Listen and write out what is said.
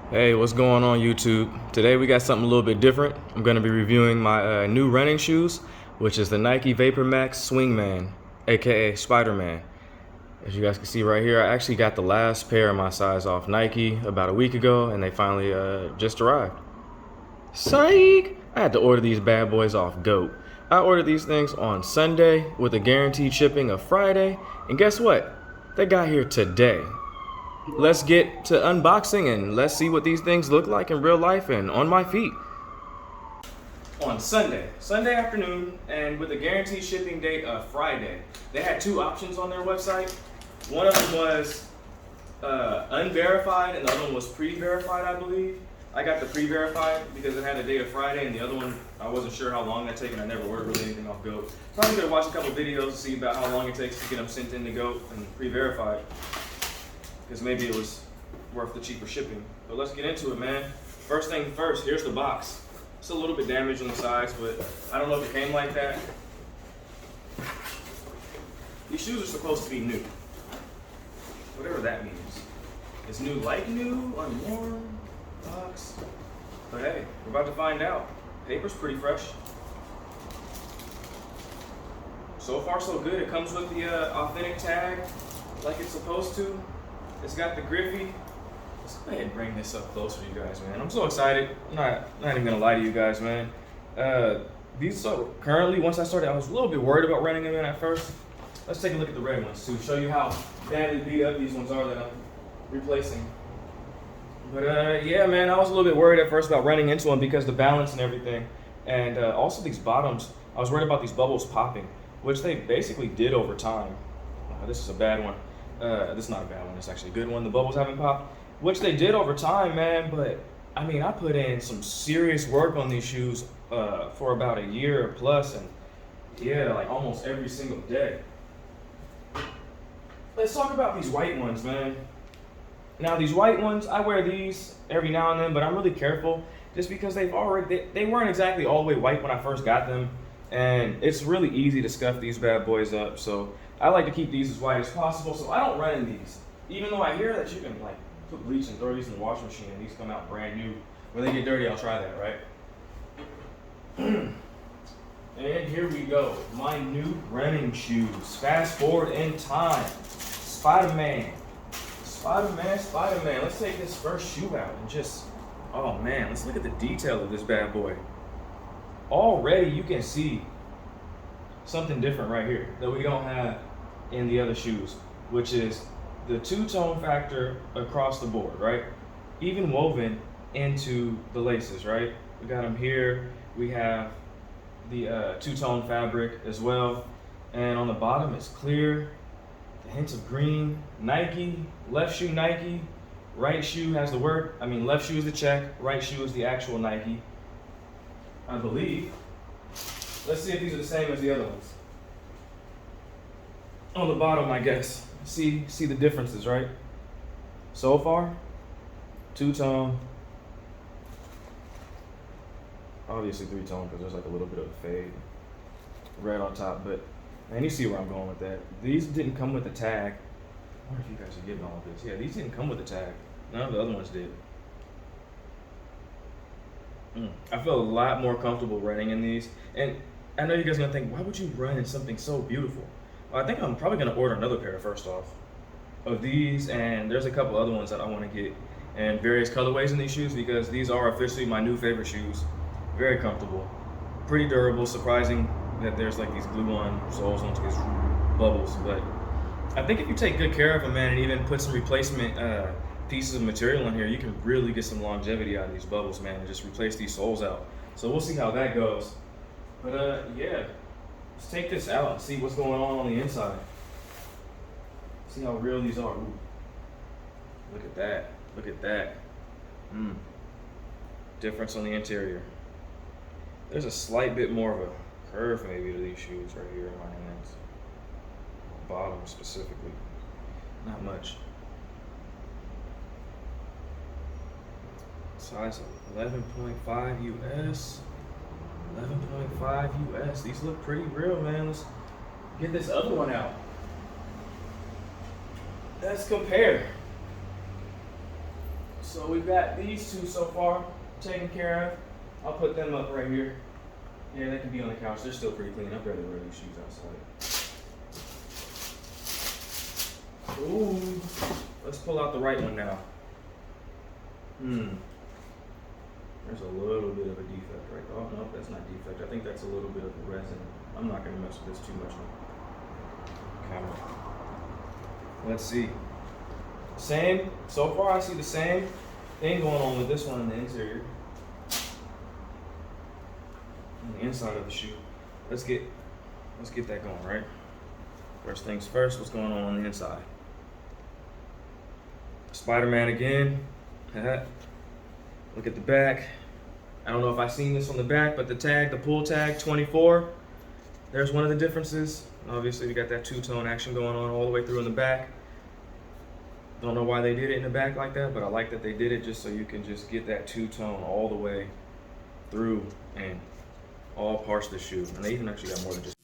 Hey, what's going on YouTube? Today we got something a little bit different. I'm going to be reviewing my new running shoes, which is the Nike Vapormax Swingman, aka Spider-Man. As you guys can see right here, I actually got the last pair of my size off Nike about a week ago, and they finally just arrived. Psych! I had to order these bad boys off GOAT. I ordered these things on Sunday with a guaranteed shipping of Friday, and guess what? They got here today. Let's get to unboxing and let's see what these things look like in real life and on my feet. On Sunday afternoon, and with a guaranteed shipping date of Friday. They had two options on their website. One of them was unverified and the other one was pre-verified, I believe. I got the pre-verified because it had a date of Friday, and the other one, I wasn't sure how long that took, and I never ordered really anything off GOAT. Probably could have watched a couple videos to see about how long it takes to get them sent in to GOAT and pre-verified, because maybe it was worth the cheaper shipping. But let's get into it, man. First thing first, here's the box. It's a little bit damaged on the sides, but I don't know if it came like that. These shoes are supposed to be new. Whatever that means. Is new like new, unworn, box? But hey, we're about to find out. Paper's pretty fresh. So far so good. It comes with the authentic tag like it's supposed to. It's got the Griffey. Let's go ahead and bring this up closer to you guys, man. I'm so excited. I'm not even gonna lie to you guys, man. These are currently, once I started, I was a little bit worried about running them in at first. Let's take a look at the red ones to show you how badly beat up these ones are that I'm replacing. But yeah, man, I was a little bit worried at first about running into them because the balance and everything. And also these bottoms, I was worried about these bubbles popping, which they basically did over time. This is a bad one. This is not a bad one, it's actually a good one. The bubbles haven't popped, which they did over time, man. But I mean, I put in some serious work on these shoes for about a year plus, and yeah, like almost every single day. Let's talk about these white ones, man. Now these white ones, I wear these every now and then, but I'm really careful just because they weren't exactly all the way white when I first got them, and it's really easy to scuff these bad boys up. So I like to keep these as white as possible, so I don't run in these. Even though I hear that you can like put bleach and throw these in the washing machine and these come out brand new. When they get dirty, I'll try that, right? And here we go, my new running shoes. Fast forward in time. Spider-Man. Let's take this first shoe out and just, oh man, let's look at the detail of this bad boy. Already you can see something different right here that we don't have in the other shoes, which is the two-tone factor across the board, right? Even woven into the laces, right? We got them here. We have the two-tone fabric as well. And on the bottom it's clear, the hints of green. Nike, left shoe Nike, right shoe has the word, left shoe is the check, right shoe is the actual Nike, I believe. Let's see if these are the same as the other ones. On the bottom, I guess. See the differences, right? So far, two-tone. Obviously three-tone because there's like a little bit of a fade. Red on top, but man, you see where I'm going with that. These didn't come with the tag. I wonder if you guys are getting all of this. Yeah, these didn't come with the tag. None of the other ones did. I feel a lot more comfortable running in these. And I know you guys are gonna think, why would you run in something so beautiful? Well, I think I'm probably gonna order another pair first off of these, and there's a couple other ones that I wanna get in various colorways in these shoes because these are officially my new favorite shoes. Very comfortable, pretty durable, surprising that there's like these glue-on soles onto these bubbles, but I think if you take good care of them, man, and even put some replacement pieces of material in here, you can really get some longevity out of these bubbles, man, and just replace these soles out. So we'll see how that goes. But yeah, let's take this out and see what's going on the inside. See how real these are. Ooh. Look at that. Look at that. Difference on the interior. There's a slight bit more of a curve maybe to these shoes right here in my hands. Bottom specifically. Not much. Size 11.5 US. 11.5 US. These look pretty real, man. Let's get this other one out. Let's compare. So we've got these two so far taken care of. I'll put them up right here. Yeah, they can be on the couch. They're still pretty clean. I'd rather wear these shoes outside. Ooh, let's pull out the right one now. There's a little bit of a defect right there. Oh, no, that's not defect. I think that's a little bit of a resin. I'm not going to mess with this too much on camera. Let's see. Same. So far, I see the same thing going on with this one in the interior. On the inside of the shoe. Let's get that going, right? First things first, what's going on the inside? Spider-Man again. Look at the back. I don't know if I've seen this on the back, but the tag, the pull tag, 24. There's one of the differences. Obviously, we got that two-tone action going on all the way through in the back. Don't know why they did it in the back like that, but I like that they did it just so you can just get that two-tone all the way through and all parts of the shoe. And they even actually got more than just